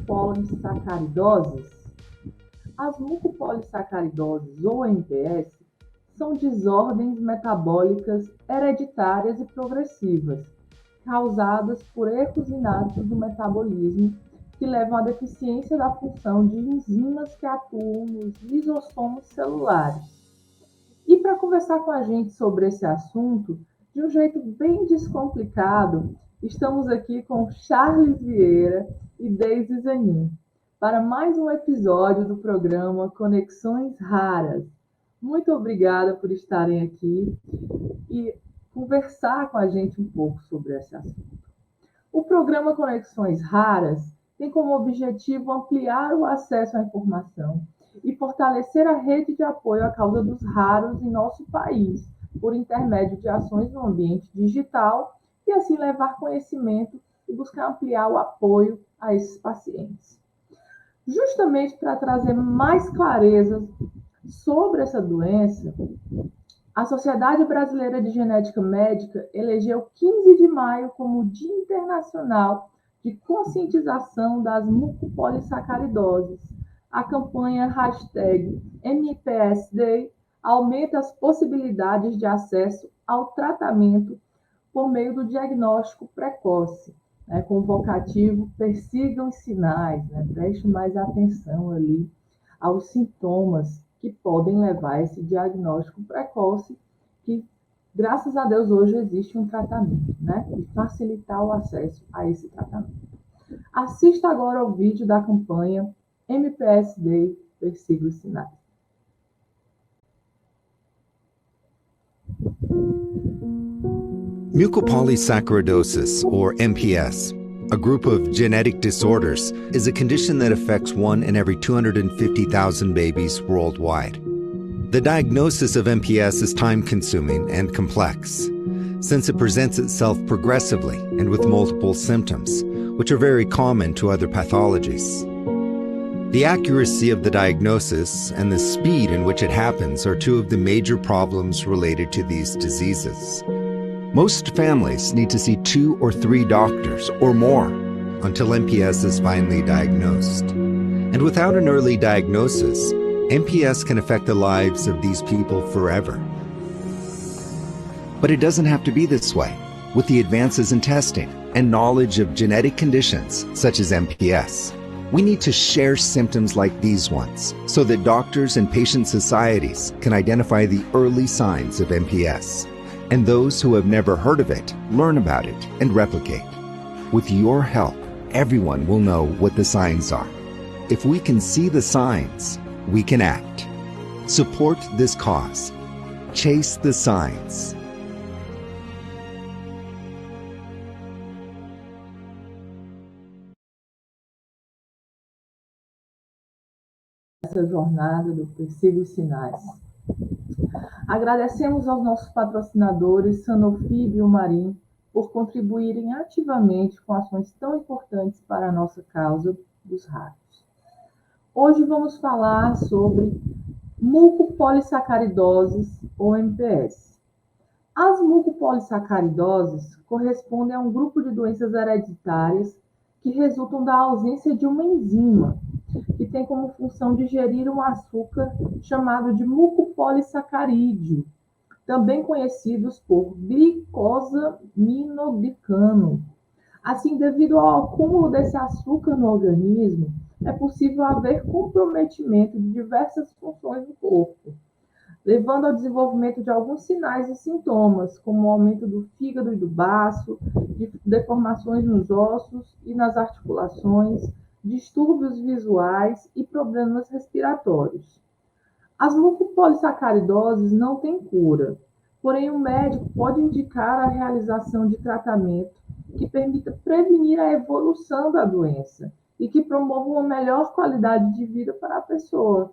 mucopolissacaridoses? As mucopolissacaridoses, ou MPS, são desordens metabólicas hereditárias e progressivas, causadas por erros inatos do metabolismo que levam à deficiência da função de enzimas que atuam nos lisossomos celulares. E para conversar com a gente sobre esse assunto, de um jeito bem descomplicado, estamos aqui com Charles Vieira e Deise Zanin, para mais um episódio do programa Conexões Raras. Muito obrigada por estarem aqui e conversar com a gente um pouco sobre esse assunto. O programa Conexões Raras tem como objetivo ampliar o acesso à informação e fortalecer a rede de apoio à causa dos raros em nosso país, por intermédio de ações no ambiente digital e assim levar conhecimento e buscar ampliar o apoio a esses pacientes. Justamente para trazer mais clareza sobre essa doença, a Sociedade Brasileira de Genética Médica elegeu 15 de maio como Dia Internacional de Conscientização das Mucopolissacaridoses. A campanha #MPSDay aumenta as possibilidades de acesso ao tratamento por meio do diagnóstico precoce, com o vocativo persigam os sinais, preste mais atenção ali aos sintomas que podem levar a esse diagnóstico precoce, que, graças a Deus, hoje existe um tratamento, e facilitar o acesso a esse tratamento. Assista agora ao vídeo da campanha MPSDay Persiga os Sinais. Mucopolysaccharidosis, or MPS, a group of genetic disorders, is a condition that affects 1 in every 250,000 babies worldwide. The diagnosis of MPS is time-consuming and complex, since it presents itself progressively and with multiple symptoms, which are very common to other pathologies. The accuracy of the diagnosis and the speed in which it happens are two of the major problems related to these diseases. Most families need to see 2 or 3 doctors or more until MPS is finally diagnosed. And without an early diagnosis, MPS can affect the lives of these people forever. But it doesn't have to be this way. With the advances in testing and knowledge of genetic conditions such as MPS, we need to share symptoms like these ones so that doctors and patient societies can identify the early signs of MPS. And those who have never heard of it learn about it and replicate. With your help, everyone will know what the signs are. If we can see the signs, we can act. Support this cause. Chase the signs. Essa jornada do Persiga os Sinais. Agradecemos aos nossos patrocinadores Sanofi e Biomarin por contribuírem ativamente com ações tão importantes para a nossa causa dos raros. Hoje vamos falar sobre mucopolissacaridoses ou MPS. As mucopolissacaridoses correspondem a um grupo de doenças hereditárias que resultam da ausência de uma enzima que tem como função digerir um açúcar chamado de mucopolissacarídeo, também conhecidos por glicosaminoglicano. Assim, devido ao acúmulo desse açúcar no organismo, é possível haver comprometimento de diversas funções do corpo, levando ao desenvolvimento de alguns sinais e sintomas, como o aumento do fígado e do baço, de deformações nos ossos e nas articulações, distúrbios visuais e problemas respiratórios. As mucopolissacaridoses não têm cura, porém o médico pode indicar a realização de tratamento que permita prevenir a evolução da doença e que promova uma melhor qualidade de vida para a pessoa.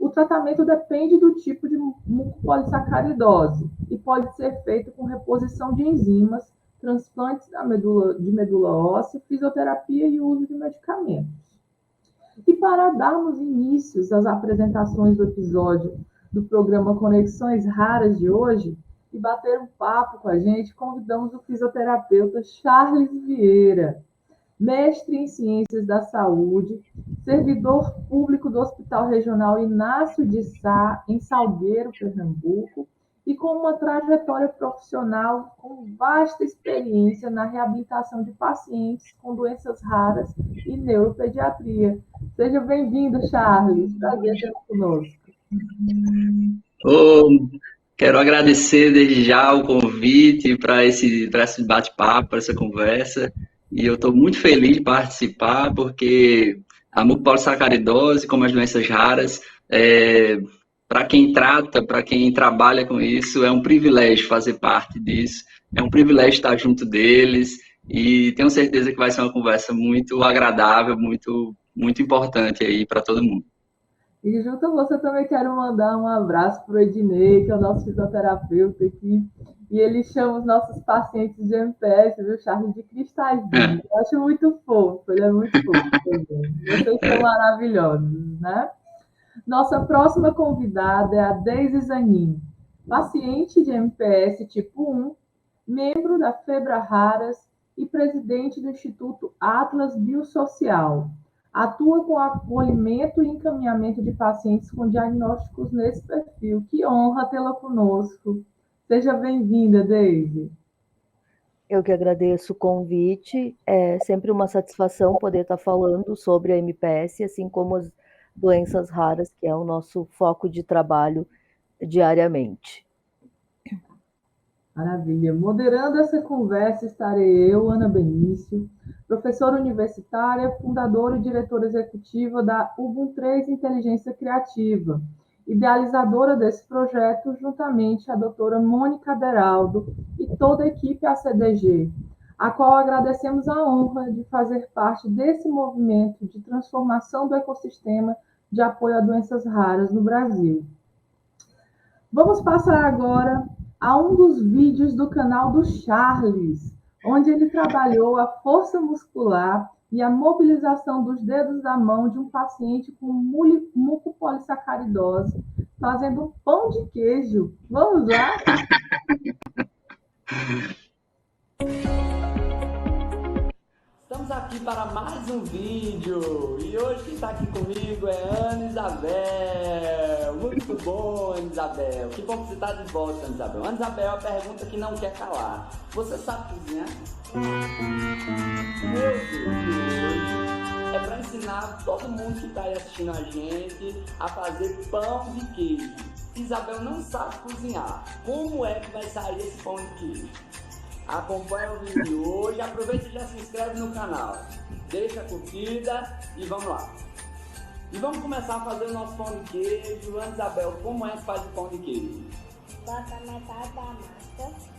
O tratamento depende do tipo de mucopolissacaridose e pode ser feito com reposição de enzimas, transplantes de medula óssea, fisioterapia e uso de medicamentos. E para darmos início às apresentações do episódio do programa Conexões Raras de hoje e bater um papo com a gente, convidamos o fisioterapeuta Charles Vieira. mestre em Ciências da Saúde, servidor público do Hospital Regional Inácio de Sá, em Salgueiro, Pernambuco, e com uma trajetória profissional com vasta experiência na reabilitação de pacientes com doenças raras e neuropediatria. Seja bem-vindo, Charles. Prazer ter conosco. Oh, quero agradecer desde já o convite para esse bate-papo, para essa conversa. E eu estou muito feliz de participar, porque a mucopolissacaridose, como as doenças raras, para quem trata, para quem trabalha com isso, é um privilégio fazer parte disso, é um privilégio estar junto deles, e tenho certeza que vai ser uma conversa muito agradável, muito importante aí para todo mundo. E junto a você também quero mandar um abraço para o Ednei, que é o nosso fisioterapeuta aqui, e ele chama os nossos pacientes de MPS, viu, Charles, de cristalzinho. Eu acho muito fofo, ele é muito fofo também. Vocês são maravilhosos, né? Nossa próxima convidada é a Deise Zanin, paciente de MPS tipo 1, membro da Febra Raras e presidente do Instituto Atlas Biosocial. Atua com acolhimento e encaminhamento de pacientes com diagnósticos nesse perfil. Que honra tê-la conosco. Seja bem-vinda, Deise. Eu que agradeço o convite. É sempre uma satisfação poder estar falando sobre a MPS, assim como as doenças raras, que é o nosso foco de trabalho diariamente. Maravilha. Moderando essa conversa estarei eu, Ana Benício, professora universitária, fundadora e diretora executiva da Ubuntu3 Inteligência Criativa, idealizadora desse projeto, juntamente à doutora Mônica Deraldo e toda a equipe ACDG, a qual agradecemos a honra de fazer parte desse movimento de transformação do ecossistema de apoio a doenças raras no Brasil. Vamos passar agora a um dos vídeos do canal do Charles, onde ele trabalhou a força muscular e a mobilização dos dedos da mão de um paciente com mucopolissacaridose, fazendo pão de queijo. Vamos lá? Estamos aqui para mais um vídeo e hoje quem está aqui comigo é Ana Isabel. Muito bom, Ana Isabel. Que bom que você está de volta, Ana Isabel. Ana Isabel, a pergunta que não quer calar. Você sabe cozinhar? Meu Deus, hoje é para ensinar todo mundo que está aí assistindo a gente a fazer pão de queijo. Isabel não sabe cozinhar. Como é que vai sair esse pão de queijo? Acompanha o vídeo de hoje, aproveita e já se inscreve no canal, deixa a curtida e vamos lá. E vamos começar a fazer o nosso pão de queijo. Ana Isabel, como é que faz o pão de queijo? Bota metade da massa.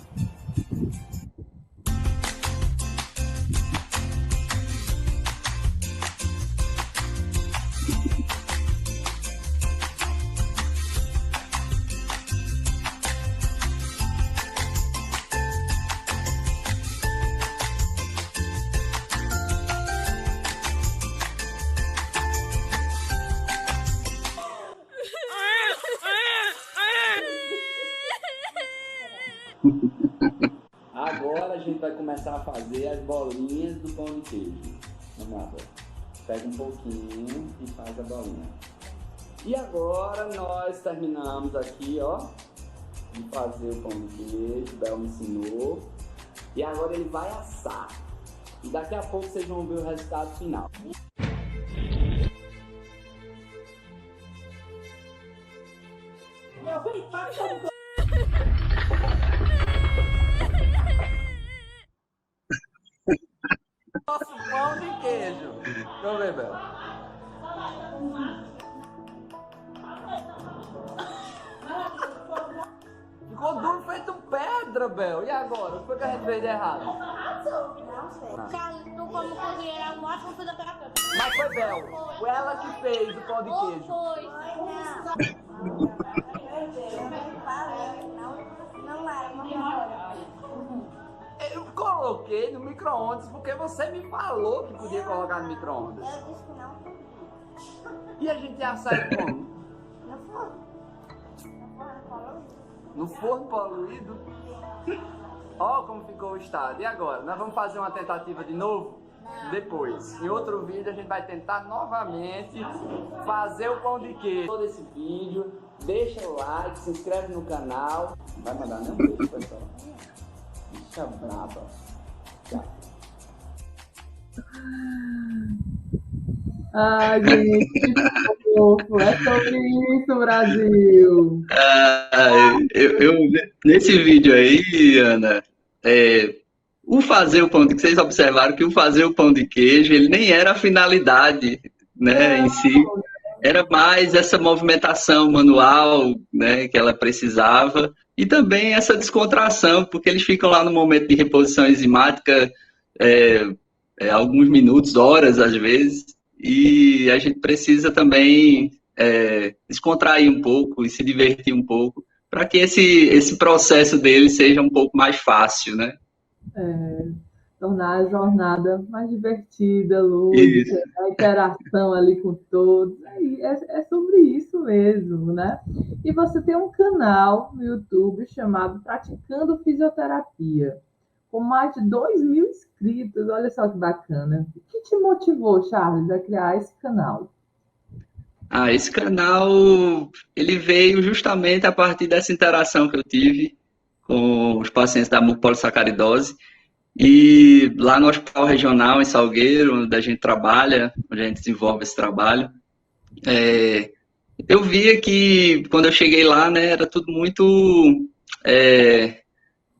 Agora a gente vai começar a fazer as bolinhas do pão de queijo. Vamos lá, Bel. Pega um pouquinho e faz a bolinha. E agora nós terminamos aqui, ó, de fazer o pão de queijo. O Bel me ensinou. E agora ele vai assar. E daqui a pouco vocês vão ver o resultado final. Nosso pão de queijo. Deixa eu ver, Bel. Ficou duro feito pedra, Bel. E agora? O que foi que a gente fez de errado? Não sei. Charles, tu como cozinheiro é um ótimo fisioterapeuta. Mas foi Bel. Foi ela que fez o pão de queijo. Não era uma Eu coloquei no micro-ondas porque você me falou que podia colocar no micro-ondas. Eu disse que não. E a gente ia sair como? No forno. No forno poluído? Ó como ficou o estado. E agora? Nós vamos fazer uma tentativa de novo? depois. Em outro vídeo a gente vai tentar novamente fazer o pão de queijo. Todo esse vídeo, deixa o like, se inscreve no canal. Não vai mandar nenhum beijo, pessoal. Bicha braba. Tchau. Ai, gente, que fofo. É sobre isso, Brasil. Nesse vídeo aí, Ana, o fazer o pão de queijo, vocês observaram que o fazer o pão de queijo, ele nem era a finalidade, né, em si. Era mais essa movimentação manual, né, que ela precisava, e também essa descontração, porque eles ficam lá no momento de reposição enzimática alguns minutos, horas às vezes, e a gente precisa também descontrair um pouco e se divertir um pouco, para que esse processo dele seja um pouco mais fácil, né? Tornar a jornada mais divertida, lúdica, a interação ali com todos. É sobre isso mesmo, né? E você tem um canal no YouTube chamado Praticando Fisioterapia, com mais de 2.000 inscritos. Olha só que bacana. O que te motivou, Charles, a criar esse canal? Esse canal, ele veio justamente a partir dessa interação que eu tive com os pacientes da mucopolissacaridose. E lá no Hospital Regional, em Salgueiro, onde a gente trabalha, onde a gente desenvolve esse trabalho, eu via que quando eu cheguei lá, né, era tudo muito...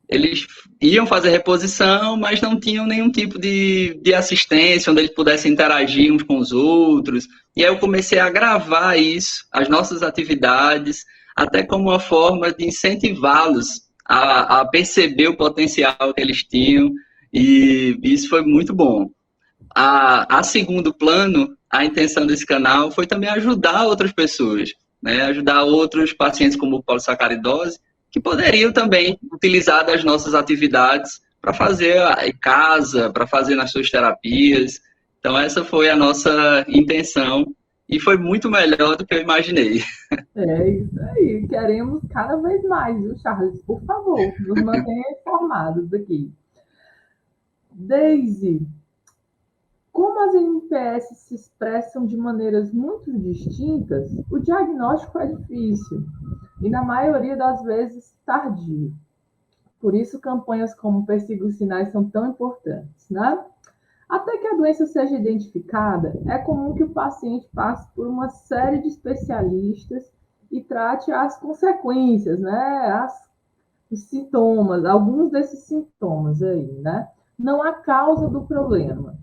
eles iam fazer reposição, mas não tinham nenhum tipo de assistência, onde eles pudessem interagir uns com os outros. E aí eu comecei a gravar isso, as nossas atividades, até como uma forma de incentivá-los a perceber o potencial que eles tinham, e isso foi muito bom. A segundo plano, a intenção desse canal foi também ajudar outras pessoas, né? Ajudar outros pacientes com mucopolissacaridose, que poderiam também utilizar das nossas atividades para fazer em casa, para fazer nas suas terapias. Então, essa foi a nossa intenção e foi muito melhor do que eu imaginei. É isso aí. Queremos cada vez mais, viu, Charles? Por favor, nos mantenha informados aqui. Daisy, como as MPS se expressam de maneiras muito distintas, o diagnóstico é difícil e, na maioria das vezes, tardio. Por isso, campanhas como Persiga os Sinais são tão importantes, né? Até que a doença seja identificada, é comum que o paciente passe por uma série de especialistas e trate as consequências, né? Os sintomas, alguns desses sintomas aí, né? Não a causa do problema.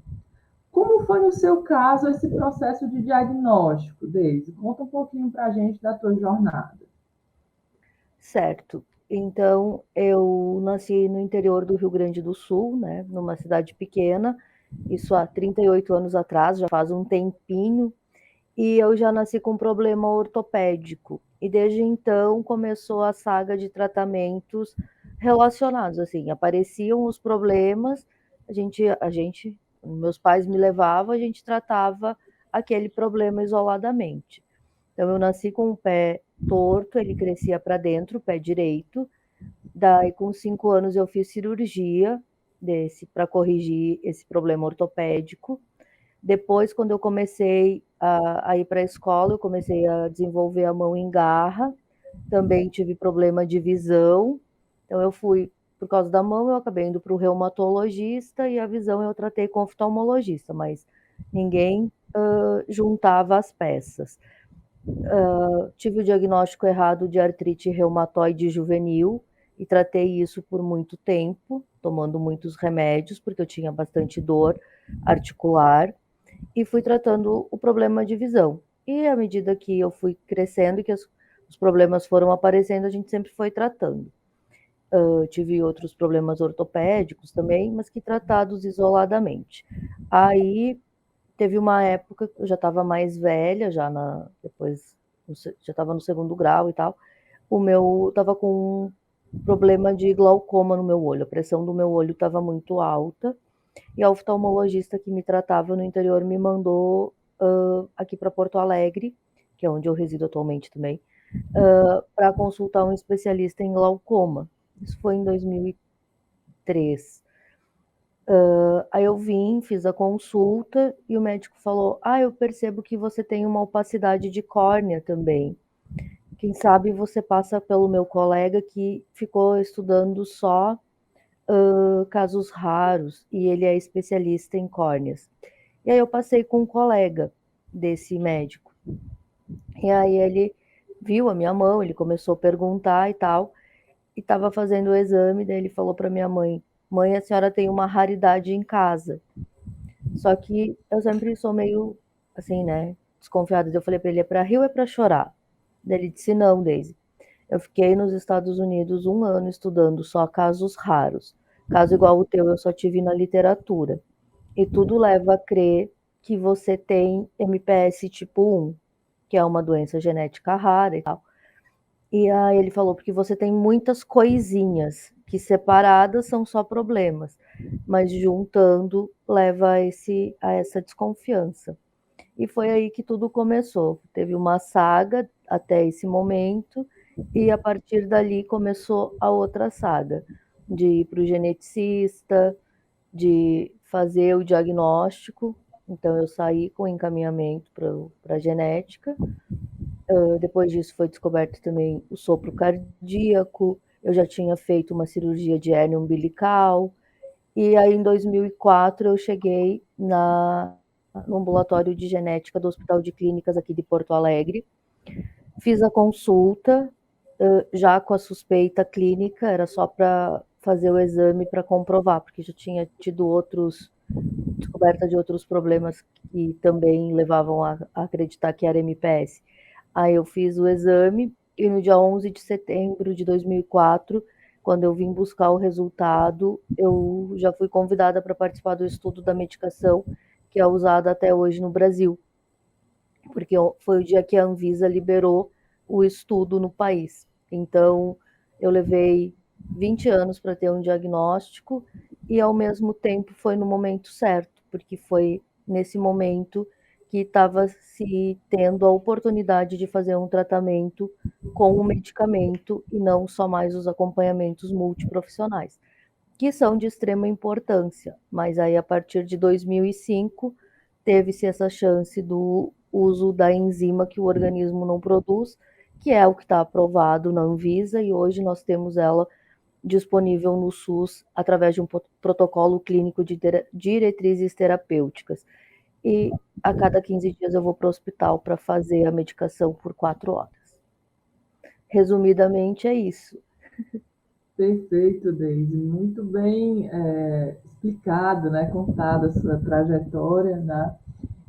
Como foi no seu caso esse processo de diagnóstico, Deise? Conta um pouquinho para a gente da tua jornada. Certo. Então, eu nasci no interior do Rio Grande do Sul, né, numa cidade pequena, isso há 38 anos atrás, já faz um tempinho, e eu já nasci com um problema ortopédico. E desde então começou a saga de tratamentos relacionados, assim, apareciam os problemas, meus pais me levavam, a gente tratava aquele problema isoladamente. Então eu nasci com o pé torto, ele crescia para dentro, o pé direito. Daí com 5 anos eu fiz cirurgia para corrigir esse problema ortopédico. Depois, quando eu comecei a ir para a escola, eu comecei a desenvolver a mão em garra. Também tive problema de visão. Então eu fui, por causa da mão, eu acabei indo para o reumatologista e a visão eu tratei com oftalmologista, mas ninguém juntava as peças. Tive o diagnóstico errado de artrite reumatoide juvenil e tratei isso por muito tempo, tomando muitos remédios, porque eu tinha bastante dor articular, e fui tratando o problema de visão. E à medida que eu fui crescendo e que os problemas foram aparecendo, a gente sempre foi tratando. Tive outros problemas ortopédicos também, mas que tratados isoladamente. Aí teve uma época que eu já estava mais velha, depois já estava no segundo grau e tal. Estava com um problema de glaucoma no meu olho, a pressão do meu olho estava muito alta, e a oftalmologista que me tratava no interior me mandou aqui para Porto Alegre, que é onde eu resido atualmente também, para consultar um especialista em glaucoma. Isso foi em 2003. Aí eu vim, fiz a consulta e o médico falou: eu percebo que você tem uma opacidade de córnea também. Quem sabe você passa pelo meu colega que ficou estudando só casos raros e ele é especialista em córneas. E aí eu passei com um colega desse médico. E aí ele viu a minha mão, ele começou a perguntar e tal, e estava fazendo o exame, daí ele falou para minha mãe: mãe, a senhora tem uma raridade em casa. Só que eu sempre sou meio, assim, né, desconfiada. Eu falei para ele: é para rir ou é para chorar? Daí ele disse: não, Daisy. Eu fiquei nos Estados Unidos 1 ano estudando só casos raros. Caso igual o teu, eu só tive na literatura. E tudo leva a crer que você tem MPS tipo 1, que é uma doença genética rara e tal. E aí ele falou, porque você tem muitas coisinhas, que separadas são só problemas, mas juntando leva a essa desconfiança. E foi aí que tudo começou. Teve uma saga até esse momento, e a partir dali começou a outra saga, de ir para o geneticista, de fazer o diagnóstico. Então eu saí com encaminhamento para a genética. Depois disso foi descoberto também o sopro cardíaco, eu já tinha feito uma cirurgia de hérnia umbilical, e aí em 2004 eu cheguei no ambulatório de genética do Hospital de Clínicas aqui de Porto Alegre, fiz a consulta, já com a suspeita clínica, era só para fazer o exame para comprovar, porque já tinha tido descoberta de outros problemas que também levavam a acreditar que era MPS. Aí eu fiz o exame e no dia 11 de setembro de 2004, quando eu vim buscar o resultado, eu já fui convidada para participar do estudo da medicação que é usada até hoje no Brasil, porque foi o dia que a Anvisa liberou o estudo no país. Então, eu levei 20 anos para ter um diagnóstico e, ao mesmo tempo, foi no momento certo, porque foi nesse momento que estava se tendo a oportunidade de fazer um tratamento com o medicamento e não só mais os acompanhamentos multiprofissionais, que são de extrema importância. Mas aí, a partir de 2005, teve-se essa chance do uso da enzima que o organismo não produz, que é o que está aprovado na Anvisa, e hoje nós temos ela disponível no SUS através de um protocolo clínico de diretrizes terapêuticas. E a cada 15 dias eu vou para o hospital para fazer a medicação por 4 horas. Resumidamente, é isso. Perfeito, Deise. Muito bem explicado, né? Contada a sua trajetória, né?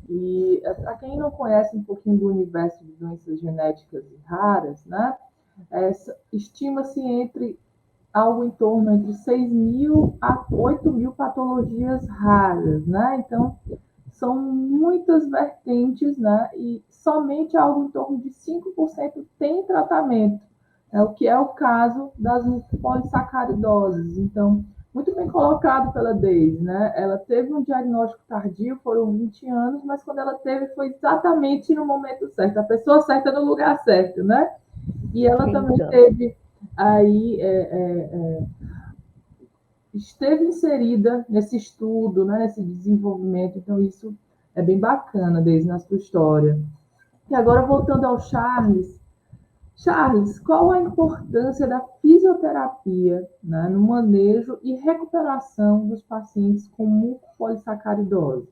E para quem não conhece um pouquinho do universo de doenças genéticas raras, né? Estima-se algo em torno entre 6.000 a 8.000 patologias raras, né? Então, são muitas vertentes, né? E somente algo em torno de 5% tem tratamento, o que é o caso das mucopolissacaridoses. Então, muito bem colocado pela Deise, né? Ela teve um diagnóstico tardio, foram 20 anos, mas quando ela teve foi exatamente no momento certo, a pessoa certa no lugar certo, né? E ela também teve aí esteve inserida nesse estudo, né, nesse desenvolvimento, então isso é bem bacana, Deise, na sua história. E agora, voltando ao Charles. Charles, qual a importância da fisioterapia, né, no manejo e recuperação dos pacientes com mucopolissacaridose?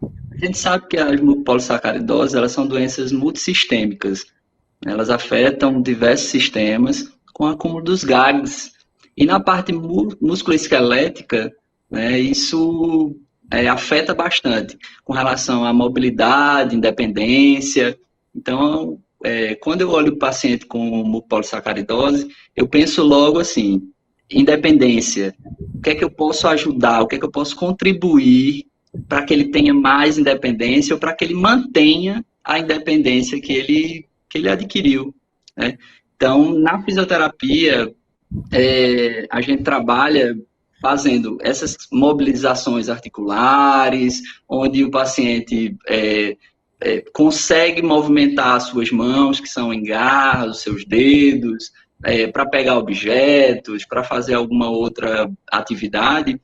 A gente sabe que as mucopolissacaridoses, elas são doenças multissistêmicas. Elas afetam diversos sistemas com o acúmulo dos GAGs. E na parte musculoesquelética, né, isso afeta bastante com relação à mobilidade, independência. Então, quando eu olho o paciente com mucopolissacaridose, eu penso logo assim, independência. O que é que eu posso ajudar? O que é que eu posso contribuir para que ele tenha mais independência ou para que ele mantenha a independência que ele adquiriu, né? Então, na fisioterapia, a gente trabalha fazendo essas mobilizações articulares, onde o paciente consegue movimentar as suas mãos, que são em garra, os seus dedos, para pegar objetos, para fazer alguma outra atividade,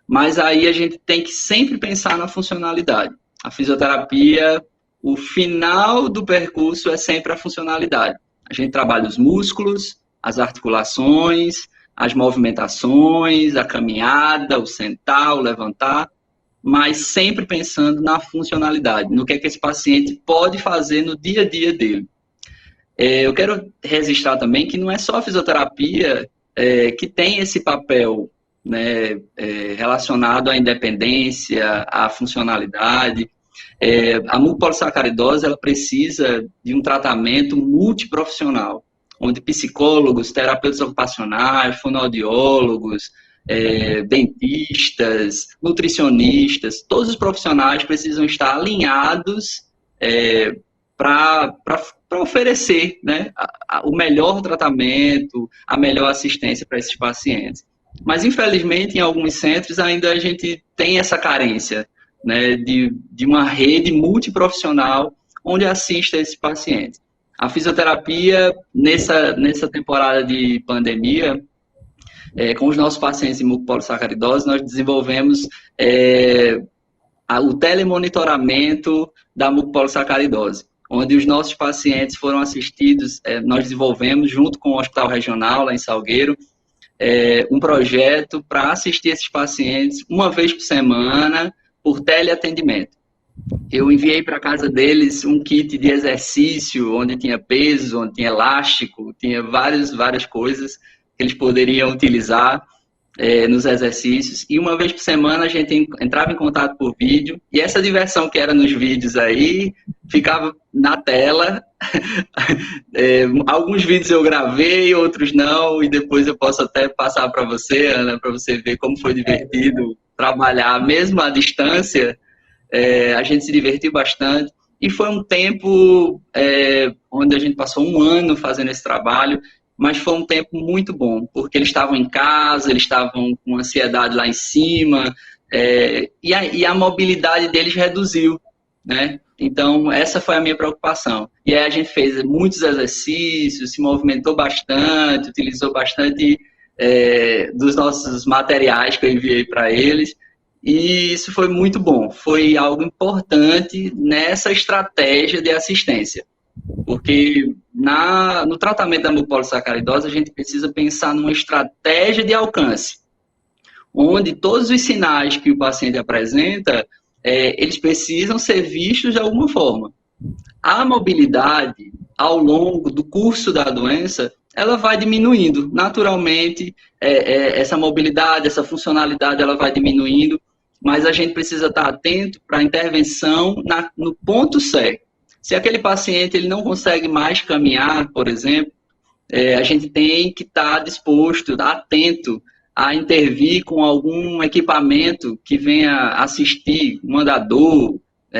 mas aí a gente tem que sempre pensar na funcionalidade. A fisioterapia, o final do percurso é sempre a funcionalidade. A gente trabalha os músculos, as articulações, as movimentações, a caminhada, o sentar, o levantar, mas sempre pensando na funcionalidade, no que é que esse paciente pode fazer no dia a dia dele. Eu quero registrar também que não é só a fisioterapia que tem esse papel, né, relacionado à independência, à funcionalidade. A mucopolissacaridose ela precisa de um tratamento multiprofissional, onde psicólogos, terapeutas ocupacionais, fonoaudiólogos, dentistas, nutricionistas, todos os profissionais precisam estar alinhados para oferecer, né, o melhor tratamento, a melhor assistência para esses pacientes. Mas, infelizmente, em alguns centros ainda a gente tem essa carência, né, de uma rede multiprofissional onde assista esse paciente. A fisioterapia, nessa temporada de pandemia, com os nossos pacientes de mucopolissacaridose, nós desenvolvemos o telemonitoramento da mucopolissacaridose, onde os nossos pacientes foram assistidos, nós desenvolvemos, junto com o Hospital Regional, lá em Salgueiro, um projeto para assistir esses pacientes uma vez por semana, por teleatendimento. Eu enviei para a casa deles um kit de exercício, onde tinha peso, onde tinha elástico, tinha várias coisas que eles poderiam utilizar nos exercícios. E uma vez por semana a gente entrava em contato por vídeo, e essa diversão que era nos vídeos aí, ficava na tela. Alguns vídeos eu gravei, outros não, e depois eu posso até passar para você, Ana, para você ver como foi divertido trabalhar, mesmo à distância. A gente se divertiu bastante, e foi um tempo onde a gente passou um ano fazendo esse trabalho, mas foi um tempo muito bom, porque eles estavam em casa, eles estavam com ansiedade lá em cima, e a mobilidade deles reduziu, né? Então, essa foi a minha preocupação. E aí a gente fez muitos exercícios, se movimentou bastante, utilizou bastante dos nossos materiais que eu enviei para eles, e isso foi muito bom. Foi algo importante nessa estratégia de assistência. Porque no tratamento da mucopolissacaridose, a gente precisa pensar numa estratégia de alcance, onde todos os sinais que o paciente apresenta, eles precisam ser vistos de alguma forma. A mobilidade, ao longo do curso da doença, ela vai diminuindo. Naturalmente, essa mobilidade, essa funcionalidade, ela vai diminuindo, mas a gente precisa estar atento para a intervenção no ponto certo. Se aquele paciente ele não consegue mais caminhar, por exemplo, a gente tem que estar disposto, atento a intervir com algum equipamento que venha assistir, um andador,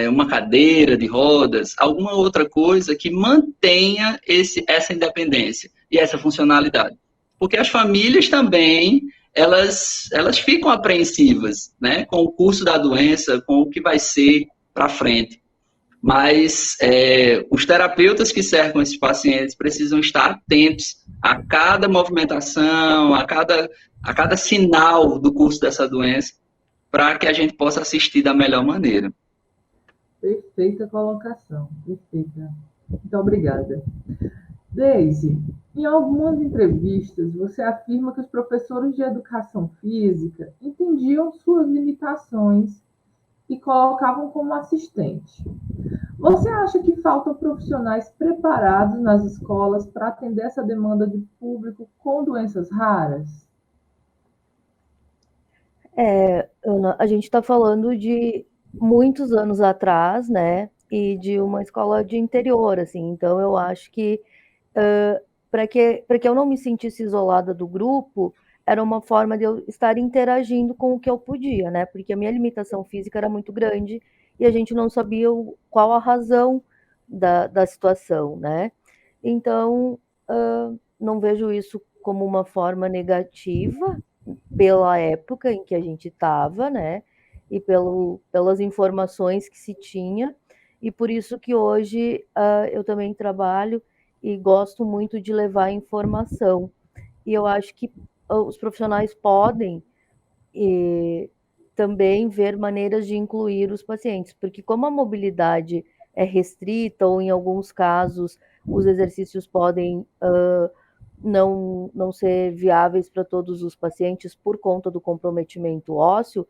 uma cadeira de rodas, alguma outra coisa que mantenha essa independência e essa funcionalidade. Porque as famílias também, elas ficam apreensivas, né, com o curso da doença, com o que vai ser para frente. Mas os terapeutas que cercam esses pacientes precisam estar atentos a cada movimentação, a cada sinal do curso dessa doença, para que a gente possa assistir da melhor maneira. Perfeita colocação, perfeita. Muito obrigada. Deise, em algumas entrevistas, você afirma que os professores de educação física entendiam suas limitações e colocavam como assistente. Você acha que faltam profissionais preparados nas escolas para atender essa demanda de público com doenças raras? Ana, a gente está falando de muitos anos atrás, né? E de uma escola de interior, assim. Então, eu acho que para que eu não me sentisse isolada do grupo, era uma forma de eu estar interagindo com o que eu podia, né? Porque a minha limitação física era muito grande e a gente não sabia qual a razão da situação, né? Então, não vejo isso como uma forma negativa pela época em que a gente estava, né? E pelas informações que se tinha. E por isso que hoje eu também trabalho e gosto muito de levar informação. E eu acho que os profissionais podem também ver maneiras de incluir os pacientes, porque como a mobilidade é restrita, ou em alguns casos os exercícios podem não ser viáveis para todos os pacientes por conta do comprometimento ósseo,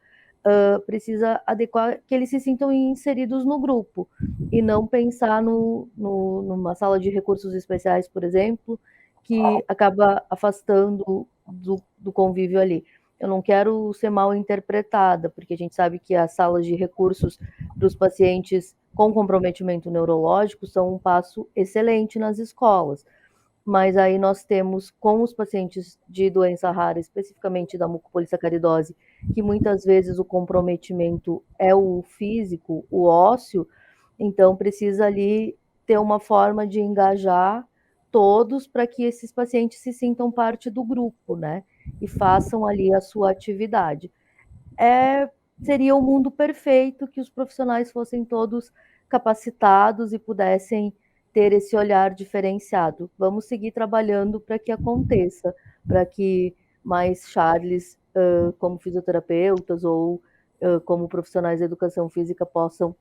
precisa adequar que eles se sintam inseridos no grupo, e não pensar numa sala de recursos especiais, por exemplo, que acaba afastando do convívio ali. Eu não quero ser mal interpretada, porque a gente sabe que as salas de recursos para os pacientes com comprometimento neurológico são um passo excelente nas escolas. Mas aí nós temos, com os pacientes de doença rara, especificamente da mucopolissacaridose, que muitas vezes o comprometimento é o físico, o ósseo, então precisa ali ter uma forma de engajar todos para que esses pacientes se sintam parte do grupo, né? E façam ali a sua atividade. Seria o mundo perfeito que os profissionais fossem todos capacitados e pudessem ter esse olhar diferenciado. Vamos seguir trabalhando para que aconteça, para que mais Charles, como fisioterapeutas ou como profissionais da educação física, possam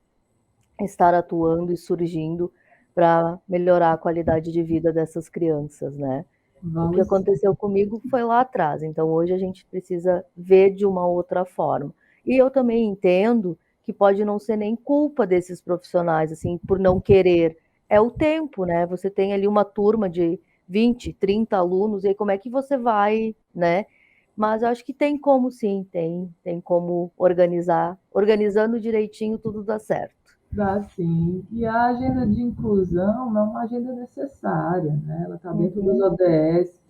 estar atuando e surgindo para melhorar a qualidade de vida dessas crianças, né? O que aconteceu comigo foi lá atrás, então hoje a gente precisa ver de uma outra forma. E eu também entendo que pode não ser nem culpa desses profissionais, assim, por não querer. É o tempo, né? Você tem ali uma turma de 20, 30 alunos, e aí como é que você vai, né? Mas eu acho que tem como sim, tem como organizar. Organizando direitinho, tudo dá certo. Dá sim. E a agenda de inclusão é uma agenda necessária, né? Ela está dentro dos ODS,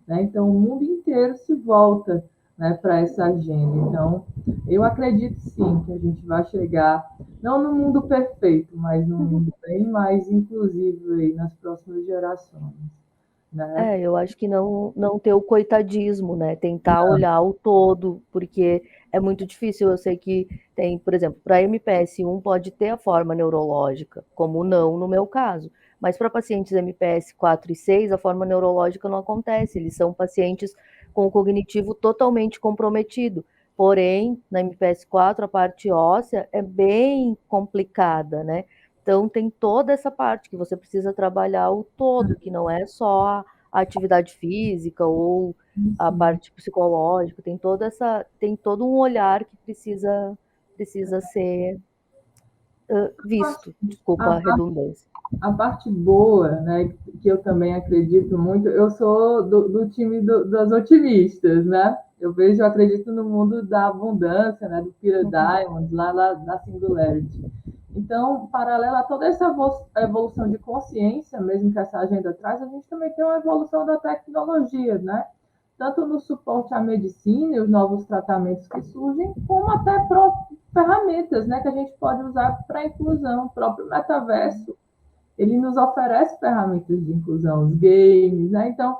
né? Então o mundo inteiro se volta, né, para essa agenda. Então, eu acredito sim que a gente vai chegar, não no mundo perfeito, mas num mundo bem mais inclusivo aí nas próximas gerações, né? Eu acho que não ter o coitadismo, né? Tentar olhar o todo, porque é muito difícil. Eu sei que tem, por exemplo, para MPS 1 pode ter a forma neurológica, como não no meu caso. Mas para pacientes MPS 4 e 6, a forma neurológica não acontece. Eles são pacientes com o cognitivo totalmente comprometido. Porém, na MPS 4, a parte óssea é bem complicada, né? Então, tem toda essa parte que você precisa trabalhar o todo, que não é só a atividade física ou a parte psicológica, tem todo um olhar que precisa ser visto. Desculpa a redundância. A parte boa, né, que eu também acredito muito, eu sou do time das otimistas, né? Eu acredito no mundo da abundância, né, do Peter Diamond, lá da Singularity. Então, paralelo a toda essa evolução de consciência, mesmo que essa agenda traz, a gente também tem uma evolução da tecnologia, né? Tanto no suporte à medicina e os novos tratamentos que surgem, como até ferramentas, né, que a gente pode usar para a inclusão. O próprio metaverso, ele nos oferece ferramentas de inclusão, os games, né? Então,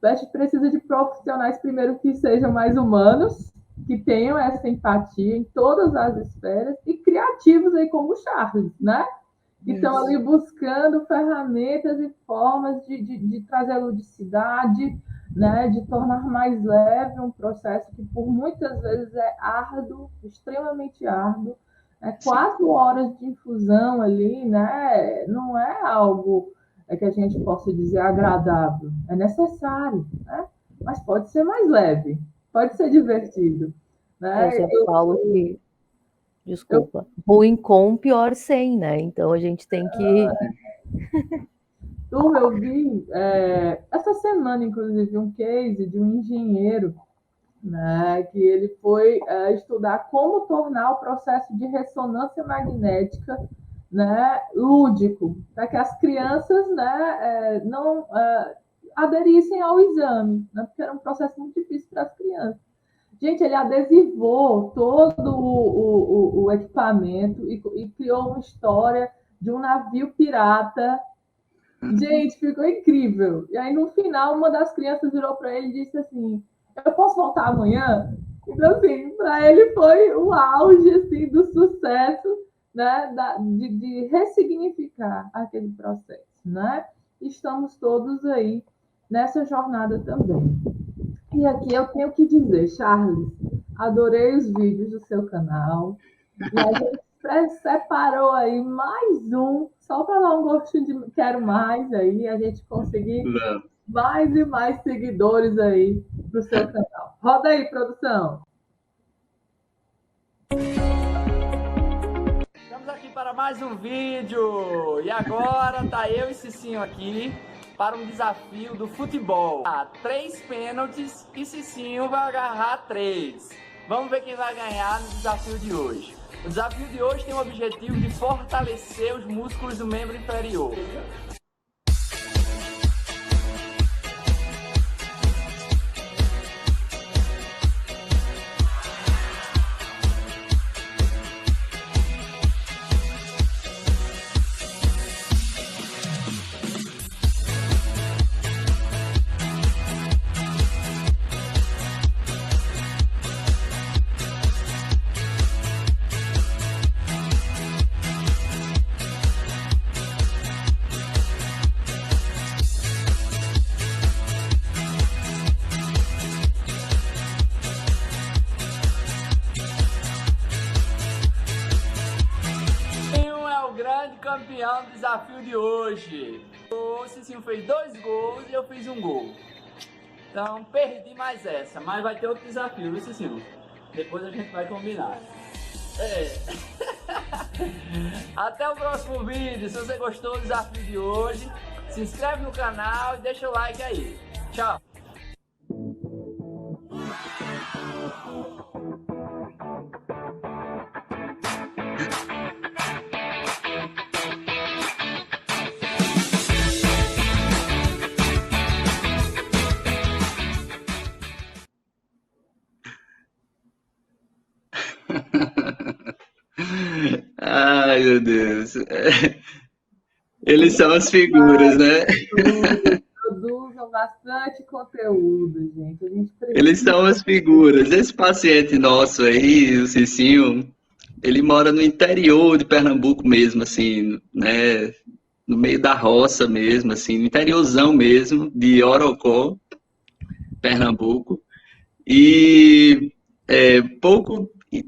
a gente precisa de profissionais, primeiro, que sejam mais humanos, que tenham essa empatia em todas as esferas, e criativos aí como o Charles, né? Que estão ali buscando ferramentas e formas de trazer ludicidade, né? De tornar mais leve um processo que por muitas vezes é árduo, extremamente árduo. 4 horas de infusão ali, né? Não é algo que a gente possa dizer agradável, é necessário, né? Mas pode ser mais leve, pode ser divertido, né? Eu sempre falo que, desculpa, ruim com, pior sem, né? Então a gente tem que... Eu vi essa semana, inclusive, um case de um engenheiro, né, que ele foi estudar como tornar o processo de ressonância magnética, né, lúdico, para que as crianças, né, não aderissem ao exame, né, porque era um processo muito difícil para as crianças. Gente, ele adesivou todo o equipamento e criou uma história de um navio pirata. Gente, ficou incrível. E aí, no final, uma das crianças virou para ele e disse assim: eu posso voltar amanhã? Então, assim, para ele foi o auge assim, do sucesso, né, de ressignificar aquele processo, né? Estamos todos aí nessa jornada também. E aqui eu tenho que dizer, Charles, Adorei os vídeos do seu canal. E a gente separou aí mais um, só para dar um gostinho de quero mais aí, a gente conseguir mais e mais seguidores aí pro seu canal. Roda aí, produção. Estamos aqui para mais um vídeo. E agora tá eu e Cicinho aqui para um desafio do futebol. 3 pênaltis e Cicinho vai agarrar 3. Vamos ver quem vai ganhar no desafio de hoje. O desafio de hoje tem o objetivo de fortalecer os músculos do membro inferior. Grande campeão do desafio de hoje. O Cicinho fez 2 gols e eu fiz 1 gol. Então perdi mais essa, mas vai ter outro desafio, viu, Cicinho? Depois a gente vai combinar. Até o próximo vídeo. Se você gostou do desafio de hoje, se inscreve no canal e deixa o like aí. Tchau! Ai, meu Deus. Eles são as figuras, né? Produzam bastante conteúdo, gente. A gente precisa... Eles são as figuras. Esse paciente nosso aí, o Cicinho, ele mora no interior de Pernambuco mesmo, assim, né? No meio da roça mesmo, assim, no interiorzão mesmo, de Orocó, Pernambuco. E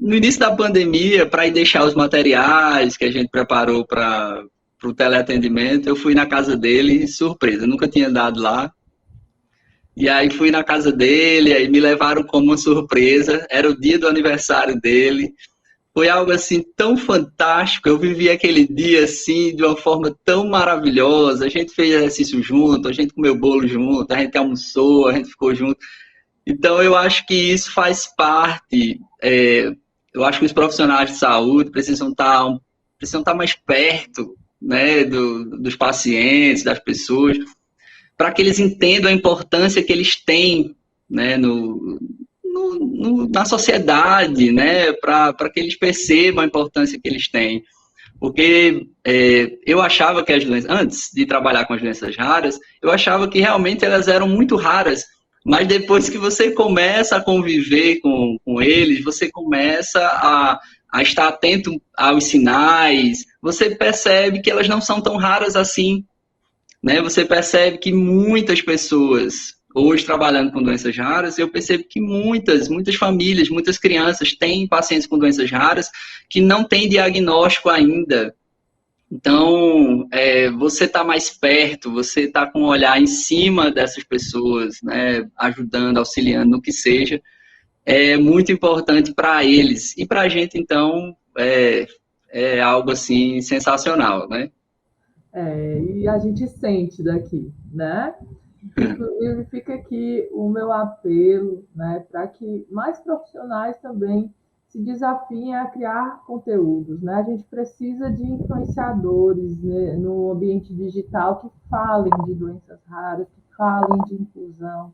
no início da pandemia, para ir deixar os materiais que a gente preparou para o teleatendimento, eu fui na casa dele, surpresa, eu nunca tinha andado lá. E aí fui na casa dele, aí me levaram como uma surpresa, era o dia do aniversário dele. Foi algo assim tão fantástico, eu vivi aquele dia assim de uma forma tão maravilhosa. A gente fez exercício junto, a gente comeu bolo junto, a gente almoçou, a gente ficou junto. Então, eu acho que isso faz parte. Eu acho que os profissionais de saúde precisam estar mais perto, né, dos pacientes, das pessoas, para que eles entendam a importância que eles têm, né, na sociedade, né, para que eles percebam a importância que eles têm. Porque eu achava que as doenças, antes de trabalhar com as doenças raras, eu achava que realmente elas eram muito raras. Mas depois que você começa a conviver com eles, você começa a estar atento aos sinais, você percebe que elas não são tão raras assim, né? Você percebe que muitas pessoas, hoje trabalhando com doenças raras, eu percebo que muitas famílias, muitas crianças têm pacientes com doenças raras que não têm diagnóstico ainda. Então, você está mais perto, você está com um olhar em cima dessas pessoas, né, ajudando, auxiliando no que seja, é muito importante para eles. E para a gente, então, é algo assim sensacional, né? E a gente sente daqui, né? Inclusive, fica aqui o meu apelo, né, para que mais profissionais também se desafiem a criar conteúdos, né? A gente precisa de influenciadores, né, no ambiente digital que falem de doenças raras, que falem de inclusão,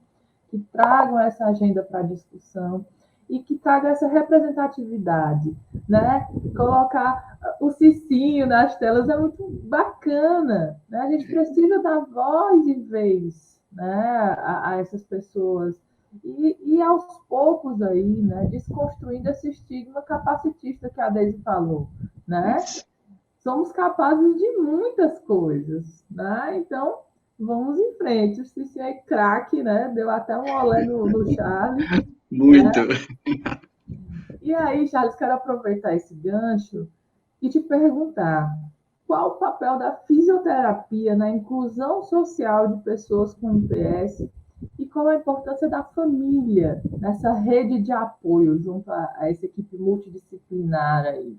que tragam essa agenda para discussão e que tragam essa representatividade, né? Colocar o Cicinho nas telas é muito bacana, né? A gente precisa dar voz e vez, né, a essas pessoas. E aos poucos aí, né, desconstruindo esse estigma capacitista que a Deise falou, né? Somos capazes de muitas coisas, né? Então, vamos em frente. O Cicinho é craque, né? Deu até um olé no Charlie. Muito. Né? E aí, Charles, quero aproveitar esse gancho e te perguntar qual o papel da fisioterapia na inclusão social de pessoas com IPS e qual a importância da família nessa rede de apoio junto a essa equipe multidisciplinar aí.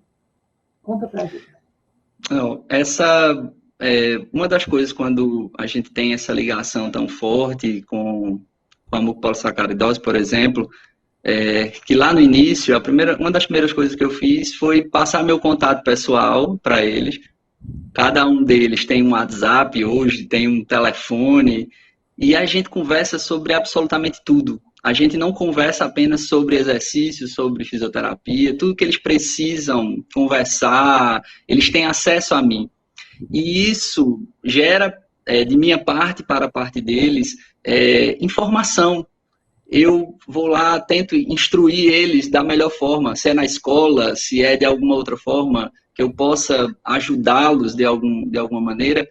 Conta pra gente. Não, essa é uma das coisas quando a gente tem essa ligação tão forte com a mucopolissacaridose, por exemplo, que lá no início, uma das primeiras coisas que eu fiz foi passar meu contato pessoal para eles. Cada um deles tem um WhatsApp hoje, tem um telefone, e a gente conversa sobre absolutamente tudo. A gente não conversa apenas sobre exercício, sobre fisioterapia, tudo que eles precisam conversar, eles têm acesso a mim. E isso gera, de minha parte para a parte deles, informação. Eu vou lá, tento instruir eles da melhor forma, se é na escola, se é de alguma outra forma, que eu possa ajudá-los de alguma maneira.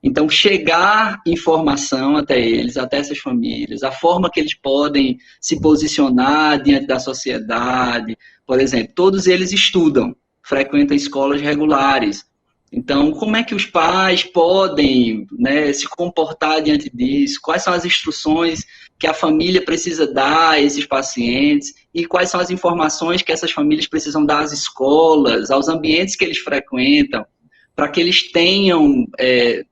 Então, chegar informação até eles, até essas famílias, a forma que eles podem se posicionar diante da sociedade. Por exemplo, todos eles estudam, frequentam escolas regulares. Então, como é que os pais podem, né, se comportar diante disso? Quais são as instruções que a família precisa dar a esses pacientes? E quais são as informações que essas famílias precisam dar às escolas, aos ambientes que eles frequentam, para que eles tenham,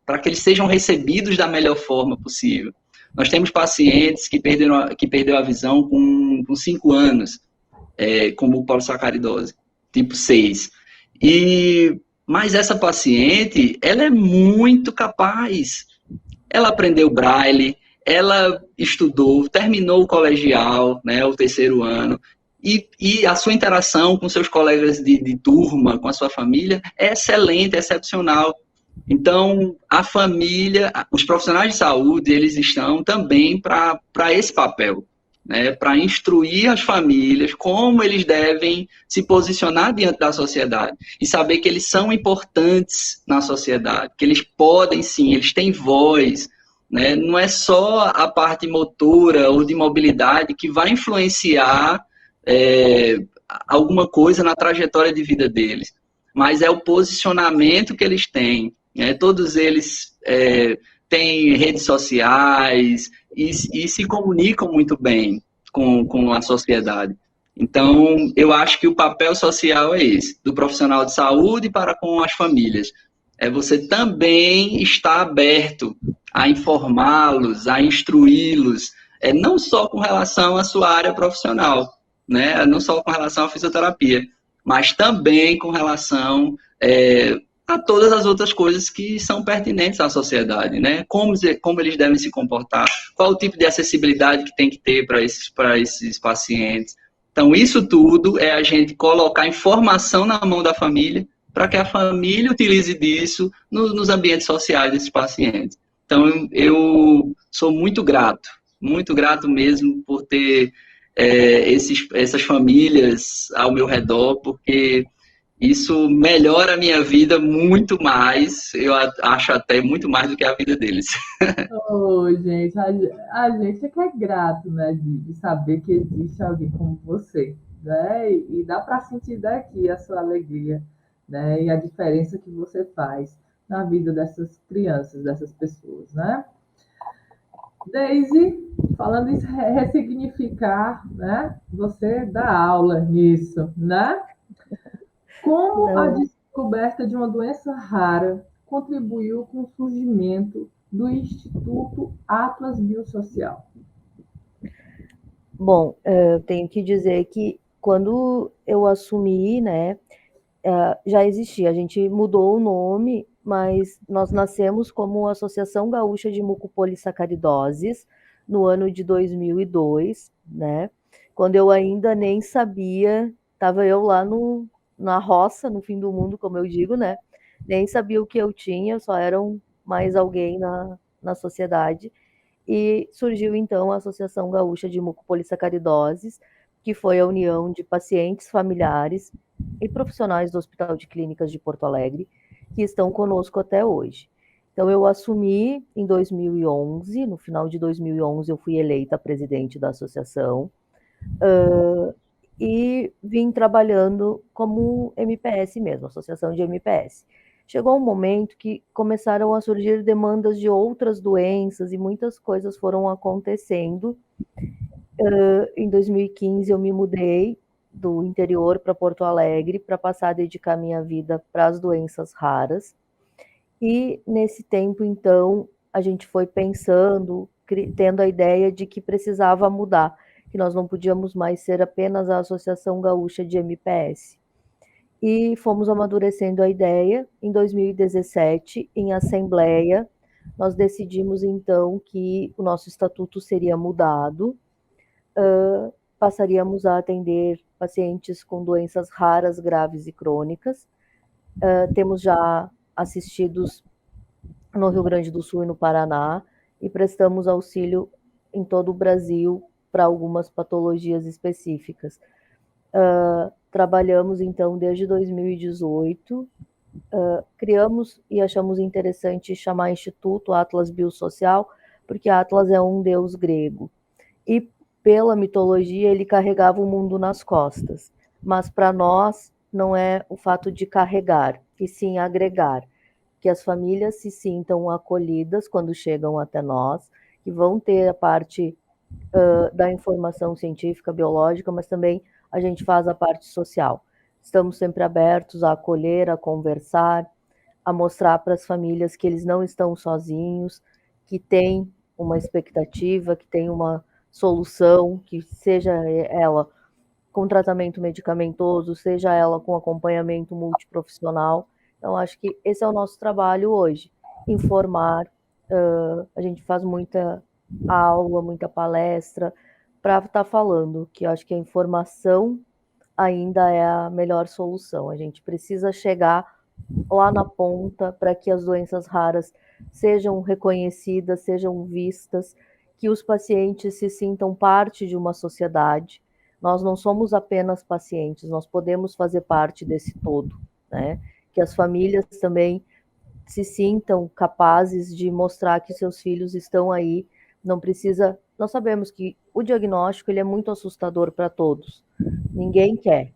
para que eles sejam recebidos da melhor forma possível. Nós temos pacientes que perderam a visão com 5 anos, com mucopolissacaridose, tipo 6. Mas essa paciente, ela é muito capaz. Ela aprendeu braille, ela estudou, terminou o colegial, né, o 3º ano, e a sua interação com seus colegas de turma, com a sua família, é excelente, é excepcional. Então, a família, os profissionais de saúde, eles estão também para esse papel, né, para instruir as famílias como eles devem se posicionar diante da sociedade e saber que eles são importantes na sociedade, que eles podem sim, eles têm voz, né? Não é só a parte motora ou de mobilidade que vai influenciar alguma coisa na trajetória de vida deles, mas é o posicionamento que eles têm, né? Todos eles têm redes sociais e se comunicam muito bem com a sociedade. Então, eu acho que o papel social é esse, do profissional de saúde para com as famílias. É você também estar aberto a informá-los, a instruí-los, não só com relação à sua área profissional, né? Não só com relação à fisioterapia, mas também com relação a todas as outras coisas que são pertinentes à sociedade, né? Como eles devem se comportar, qual o tipo de acessibilidade que tem que ter para esses pacientes. Então, isso tudo é a gente colocar informação na mão da família para que a família utilize disso nos ambientes sociais desses pacientes. Então, eu sou muito grato mesmo por ter essas famílias ao meu redor, porque isso melhora a minha vida muito mais, eu acho até muito mais do que a vida deles. Gente, a gente é que é grato, né, de saber que existe alguém como você, né, e dá para sentir daqui a sua alegria, né, e a diferença que você faz na vida dessas crianças, dessas pessoas, né. Daisy, falando em ressignificar, né, você dá aula nisso, né? Como a descoberta de uma doença rara contribuiu com o surgimento do Instituto Atlas Biosocial? Bom, eu tenho que dizer que quando eu assumi, né, já existia, a gente mudou o nome, mas nós nascemos como Associação Gaúcha de Mucopolissacaridoses no ano de 2002, né, quando eu ainda nem sabia, estava eu lá na roça, no fim do mundo, como eu digo, né, nem sabia o que eu tinha, só era mais alguém na sociedade, e surgiu então a Associação Gaúcha de Mucopolissacaridoses, que foi a união de pacientes, familiares e profissionais do Hospital de Clínicas de Porto Alegre, que estão conosco até hoje. Então, eu assumi em 2011, no final de 2011 eu fui eleita presidente da associação, e vim trabalhando como MPS mesmo, associação de MPS. Chegou um momento que começaram a surgir demandas de outras doenças e muitas coisas foram acontecendo. Em 2015 eu me mudei do interior para Porto Alegre para passar a dedicar minha vida para as doenças raras. E nesse tempo, então, a gente foi pensando, tendo a ideia de que precisava mudar, que nós não podíamos mais ser apenas a Associação Gaúcha de MPS. E fomos amadurecendo a ideia. Em 2017, em assembleia, nós decidimos então que o nosso estatuto seria mudado, passaríamos a atender pacientes com doenças raras, graves e crônicas. Temos já assistidos no Rio Grande do Sul e no Paraná, e prestamos auxílio em todo o Brasil para algumas patologias específicas. Trabalhamos, então, desde 2018, criamos e achamos interessante chamar Instituto Atlas Biosocial, porque Atlas é um deus grego. E, pela mitologia, ele carregava o mundo nas costas. Mas, para nós, não é o fato de carregar, e sim agregar. Que as famílias se sintam acolhidas quando chegam até nós, que vão ter a parte da informação científica, biológica, mas também a gente faz a parte social. Estamos sempre abertos a acolher, a conversar, a mostrar para as famílias que eles não estão sozinhos, que tem uma expectativa, que tem uma solução, que seja ela com tratamento medicamentoso, seja ela com acompanhamento multiprofissional. Então, acho que esse é o nosso trabalho hoje, informar. A gente faz muita aula, muita palestra, para estar falando que eu acho que a informação ainda é a melhor solução. A gente precisa chegar lá na ponta para que as doenças raras sejam reconhecidas, sejam vistas, que os pacientes se sintam parte de uma sociedade. Nós não somos apenas pacientes, nós podemos fazer parte desse todo, né? Que as famílias também se sintam capazes de mostrar que seus filhos estão aí. Não precisa. Nós sabemos que o diagnóstico ele é muito assustador para todos. Ninguém quer.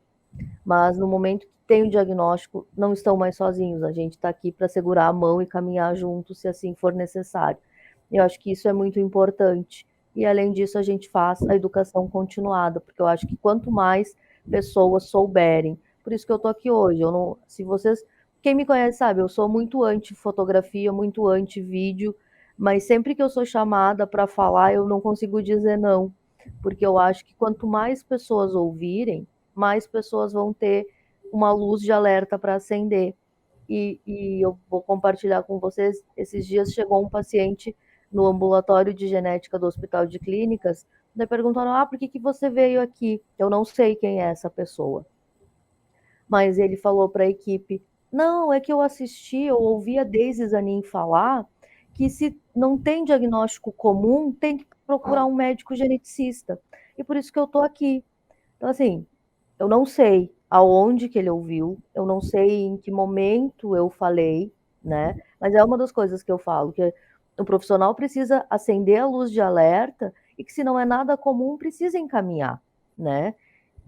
Mas no momento que tem o diagnóstico, não estão mais sozinhos. A gente está aqui para segurar a mão e caminhar juntos, se assim for necessário. Eu acho que isso é muito importante. E além disso, a gente faz a educação continuada, porque eu acho que quanto mais pessoas souberem, por isso que eu estou aqui hoje. Eu não, se vocês, quem me conhece sabe, eu sou muito anti-fotografia, muito anti-vídeo, mas sempre que eu sou chamada para falar, eu não consigo dizer não, porque eu acho que quanto mais pessoas ouvirem, mais pessoas vão ter uma luz de alerta para acender. E eu vou compartilhar com vocês, esses dias chegou um paciente no ambulatório de genética do Hospital de Clínicas, daí perguntaram, por que você veio aqui? Eu não sei quem é essa pessoa. Mas ele falou para a equipe, não, é que eu assisti, eu ouvi a Deise Zanin falar que se não tem diagnóstico comum, tem que procurar um médico geneticista. E por isso que eu estou aqui. Então, assim, eu não sei aonde que ele ouviu, eu não sei em que momento eu falei, né? Mas é uma das coisas que eu falo, que o profissional precisa acender a luz de alerta e que se não é nada comum, precisa encaminhar, né?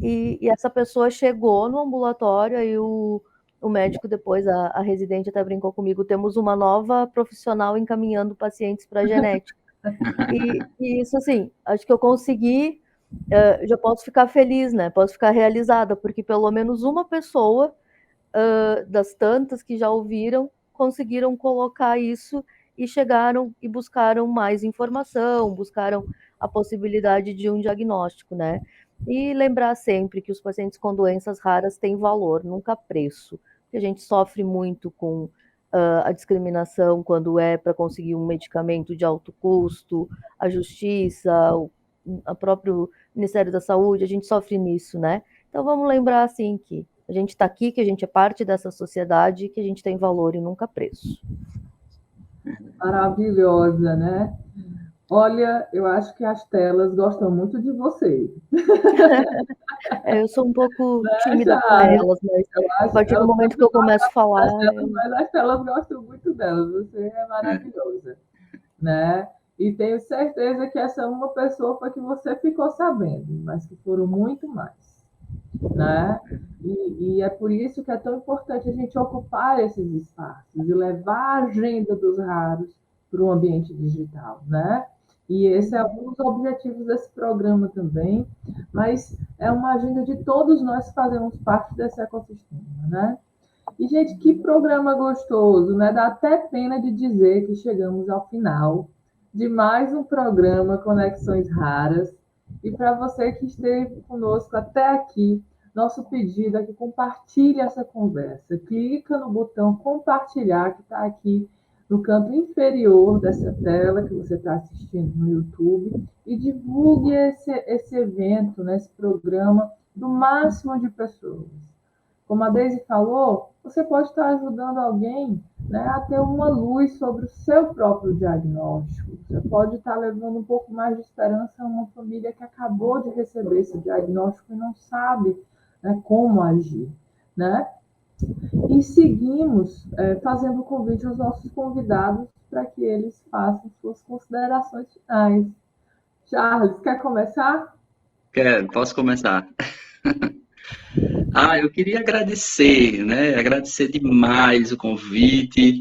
E essa pessoa chegou no ambulatório e o médico depois, a residente até brincou comigo, temos uma nova profissional encaminhando pacientes para genética. E isso, assim, acho que eu consegui, já posso ficar feliz, né? Posso ficar realizada, porque pelo menos uma pessoa das tantas que já ouviram, conseguiram colocar isso e chegaram e buscaram mais informação, buscaram a possibilidade de um diagnóstico, né? E lembrar sempre que os pacientes com doenças raras têm valor, nunca preço. Porque a gente sofre muito com a discriminação quando é para conseguir um medicamento de alto custo, a justiça, o próprio Ministério da Saúde, a gente sofre nisso, né? Então vamos lembrar assim que a gente está aqui, que a gente é parte dessa sociedade, que a gente tem valor e nunca preço. Maravilhosa, né? Olha, eu acho que as telas gostam muito de você. Eu sou um pouco tímida com elas, mas a partir do momento que eu começo a falar... Mas as telas gostam muito delas, você é maravilhosa, né? E tenho certeza que essa uma pessoa foi que você ficou sabendo, mas que foram muito mais. né? E é por isso que é tão importante a gente ocupar esses espaços e levar a agenda dos raros para o ambiente digital, né? E esse é um dos objetivos desse programa também, mas é uma agenda de todos nós que fazemos parte desse ecossistema, né? E, gente, que programa gostoso, né? Dá até pena de dizer que chegamos ao final de mais um programa Conexões Raras. E para você que esteve conosco até aqui, nosso pedido é que compartilhe essa conversa. Clica no botão compartilhar que está aqui no canto inferior dessa tela que você está assistindo no YouTube e divulgue esse evento, né, esse programa, do máximo de pessoas. Como a Deise falou, você pode estar ajudando alguém, né, a ter uma luz sobre o seu próprio diagnóstico. Você pode estar levando um pouco mais de esperança a uma família que acabou de receber esse diagnóstico e não sabe, né, como agir, né? E seguimos fazendo o convite aos nossos convidados para que eles façam suas considerações finais. Charles, quer começar? Posso começar? Eu queria agradecer, né? Agradecer demais o convite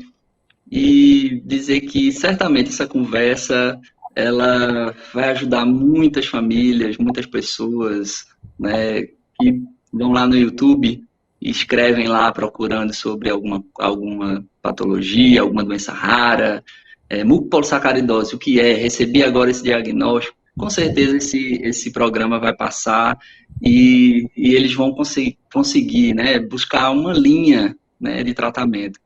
e dizer que certamente essa conversa ela vai ajudar muitas famílias, muitas pessoas, né, que vão lá no YouTube e escrevem lá procurando sobre alguma patologia, alguma doença rara, mucopolissacaridose, o que é? Recebi agora esse diagnóstico. Com certeza esse programa vai passar e eles vão conseguir, né, buscar uma linha, né, de tratamento.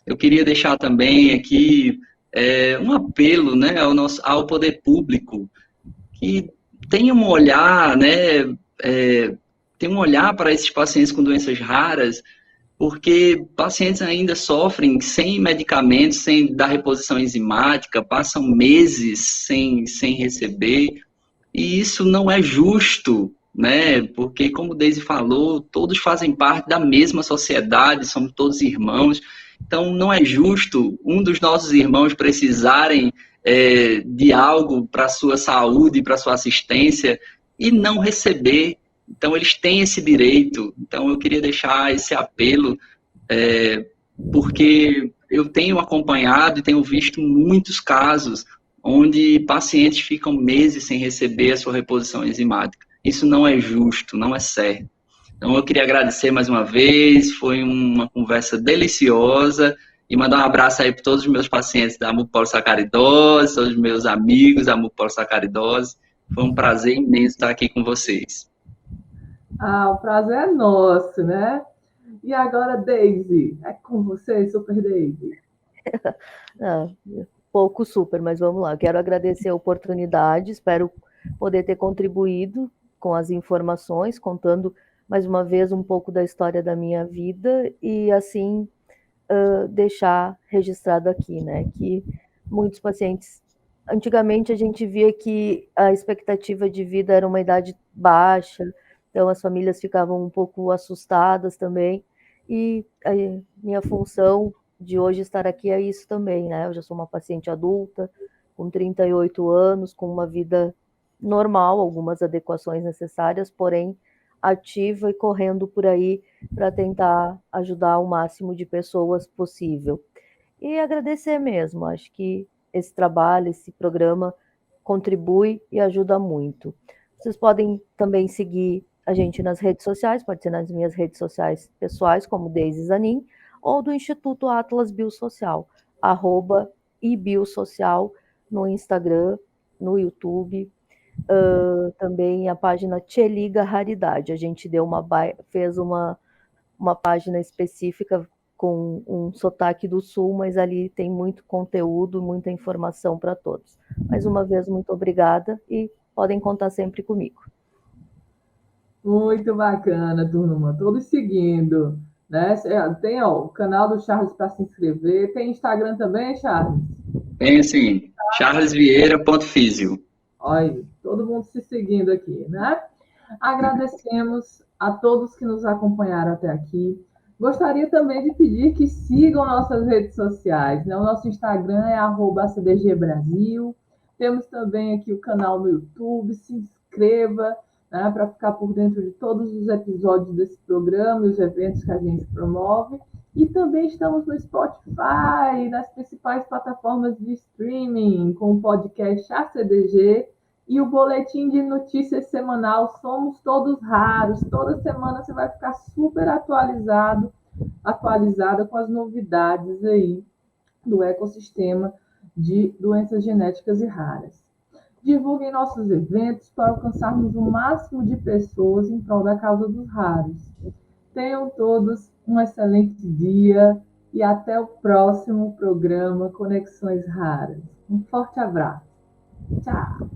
Eu queria deixar também aqui um apelo, né, ao poder público que tenha um olhar, né, tem um olhar para esses pacientes com doenças raras, porque pacientes ainda sofrem sem medicamentos, sem dar reposição enzimática, passam meses sem receber, e isso não é justo, né? Porque, como Deise falou, todos fazem parte da mesma sociedade, somos todos irmãos, então não é justo um dos nossos irmãos precisarem de algo para a sua saúde, para a sua assistência, e não receber. Então, eles têm esse direito. Então, eu queria deixar esse apelo, porque eu tenho acompanhado e tenho visto muitos casos onde pacientes ficam meses sem receber a sua reposição enzimática. Isso não é justo, não é certo. Então, eu queria agradecer mais uma vez, foi uma conversa deliciosa, e mandar um abraço aí para todos os meus pacientes da mucopolissacaridose, todos os meus amigos da mucopolissacaridose. Foi um prazer imenso estar aqui com vocês. O prazer é nosso, né? E agora, Deise, é com você, Super Deise. Pouco super, mas vamos lá. Quero agradecer a oportunidade, espero poder ter contribuído com as informações, contando mais uma vez um pouco da história da minha vida e assim deixar registrado aqui, né, que muitos pacientes, antigamente a gente via que a expectativa de vida era uma idade baixa, então as famílias ficavam um pouco assustadas também, e a minha função de hoje estar aqui é isso também, né, eu já sou uma paciente adulta, com 38 anos, com uma vida normal, algumas adequações necessárias, porém ativa e correndo por aí para tentar ajudar o máximo de pessoas possível. E agradecer mesmo, acho que esse trabalho, esse programa contribui e ajuda muito. Vocês podem também seguir a gente nas redes sociais, pode ser nas minhas redes sociais pessoais, como Deise Zanin, ou do Instituto Atlas Biosocial, @ibiosocial no Instagram, no YouTube, também a página Tchê Liga Raridade. A gente fez uma página específica com um sotaque do Sul, mas ali tem muito conteúdo, muita informação para todos. Mais uma vez, muito obrigada e podem contar sempre comigo. Muito bacana, turma. Todos seguindo, né? Tem o canal do Charles para se inscrever. Tem Instagram também, Charles? Tem sim, charlesvieira.fisio. Olha, todo mundo se seguindo aqui, né? Agradecemos a todos que nos acompanharam até aqui. Gostaria também de pedir que sigam nossas redes sociais, né? O nosso Instagram é @cdgbrasil. Temos também aqui o canal no YouTube, se inscreva, né, para ficar por dentro de todos os episódios desse programa e os eventos que a gente promove. E também estamos no Spotify, nas principais plataformas de streaming, com o podcast ACDG e o boletim de notícias semanal Somos Todos Raros. Toda semana você vai ficar super atualizada com as novidades aí do ecossistema de doenças genéticas e raras. Divulguem nossos eventos para alcançarmos o máximo de pessoas em prol da causa dos raros. Tenham todos um excelente dia e até o próximo programa Conexões Raras. Um forte abraço. Tchau!